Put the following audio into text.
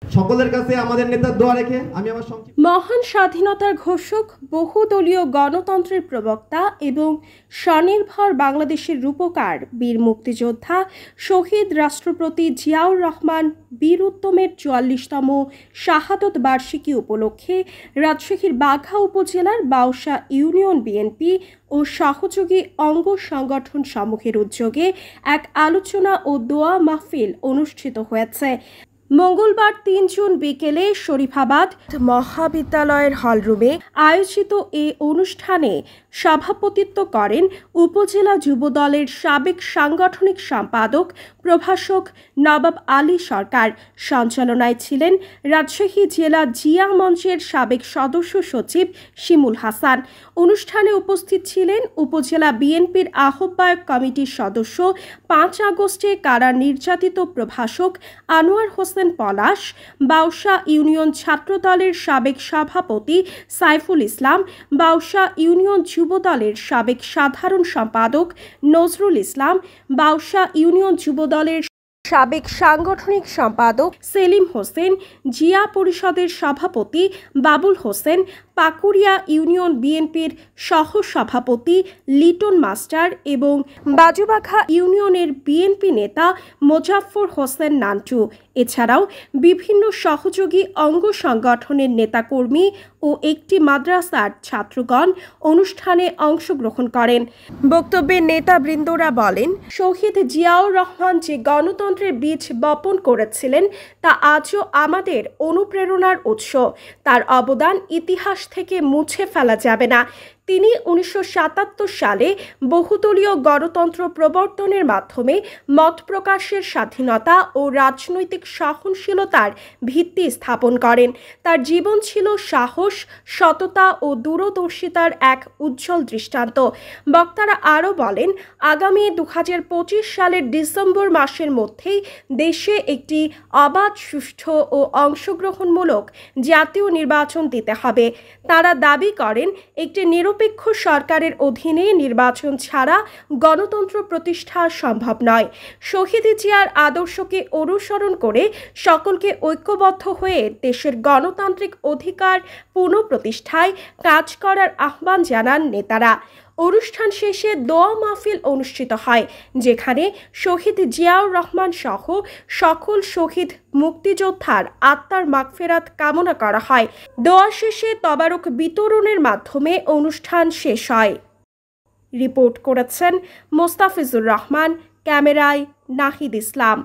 সকলের কাছে আমাদের নেতার দোয়া রেখে আমি আমার মহান স্বাধীনতার ঘোষক, বহুদলীয় গণতন্ত্রের প্রবক্তা এবং স্বনির্ভর বাংলাদেশের রূপকার বীর মুক্তিযোদ্ধা শহীদ রাষ্ট্রপতি জিয়াউর রহমান বীর উত্তমের ৪৪তম শাহাদত বার্ষিকী উপলক্ষে রাজশাহীর বাঘা উপজেলার বাউসা ইউনিয়ন বিএনপি ও সহযোগী অঙ্গ সংগঠন সমূহের উদ্যোগে এক আলোচনা ও দোয়া মাহফিল অনুষ্ঠিত হয়েছে। মঙ্গলবার ৩ জুন বিকেলে শরীফাবাদ মহাবিদ্যালয়ের হলরুমে আয়োজিত এ অনুষ্ঠানে সভাপতিত্ব করেন উপজেলা যুবদলের সাবেক সাংগঠনিক সম্পাদক প্রভাষক নবাব আলী সরকার। সঞ্চালনায় ছিলেন রাজশাহী জেলা জিয়া মঞ্চের সাবেক সদস্য সচিব শিমুল হাসান। অনুষ্ঠানে উপস্থিত ছিলেন উপজেলা বিএনপির আহ্বায়ক কমিটির সদস্য ৫ আগস্টে কারা নির্যাতিত প্রভাষক আনোয়ার হোসেন পলাশ, বাউসা ইউনিয়ন ছাত্রদলের সাবেক সভাপতি সাইফুল ইসলাম, বাউসা ইউনিয়ন যুবদলের সাবেক সাধারণ সম্পাদক নজরুল ইসলাম, বাউসা ইউনিয়ন যুবদলের সাবেক সাংগঠনিক সম্পাদক সেলিম হোসেন, জিয়া পরিষদের সভাপতি বাবুল হোসেন, পাকুড়িয়া ইউনিয়ন বিএনপির সহ সভাপতি লিটন মাস্টার এবং বাজুবাখা ইউনিয়নের বিএনপি নেতা মোজাফফর হোসেন নান্টু, এছাড়াও বিভিন্ন সহযোগী অঙ্গ সংগঠনের নেতাকর্মী ও একটি মাদ্রাসার ছাত্রগণ অনুষ্ঠানে অংশগ্রহণ করেন। বক্তব্যে নেতাবৃন্দরা বলেন, শহীদ জিয়াউর রহমান যে গণতন্ত্রের বীজ বপন করেছিলেন তা আজও আমাদের অনুপ্রেরণার উৎস। তার অবদান ইতিহাস থেকে মুছে ফেলা যাবে না। তিনি ১৯৭৭ সালে বহুদলীয় গণতন্ত্র প্রবর্তনের মাধ্যমে মত প্রকাশের স্বাধীনতা ও রাজনৈতিক সহনশীলতার ভিত্তি স্থাপন করেন। তার জীবন ছিল সাহস, সততা ও দূরদর্শিতার এক উজ্জ্বল দৃষ্টান্ত। বক্তারা আরও বলেন, আগামী ২০২৫ সালের ডিসেম্বর মাসের মধ্যেই দেশে একটি অবাধ, সুষ্ঠু ও অংশগ্রহণমূলক জাতীয় নির্বাচন দিতে হবে। তারা দাবি করেন, একটি নিরপেক্ষ সরকারের অধীনে নির্বাচন ছাড়া গণতন্ত্র প্রতিষ্ঠা সম্ভব নয়। শহীদ জিয়ার আদর্শকে অনুসরণ করে সকলকে ঐক্যবদ্ধ হয়ে দেশের গণতান্ত্রিক অধিকার পুনঃপ্রতিষ্ঠায় কাজ করার আহ্বান জানান নেতারা। অনুষ্ঠান শেষে দোয়া মাহফিল অনুষ্ঠিত হয়, যেখানে শহীদ জিয়াউর রহমান সহ সকল শহীদ মুক্তিযোদ্ধার আত্মার মাগফিরাত কামনা করা হয়। দোয়া শেষে তবারক বিতরণের মাধ্যমে অনুষ্ঠান শেষ হয়। রিপোর্ট করেছেন মোস্তাফিজুর রহমান, ক্যামেরায় নাহিদ ইসলাম।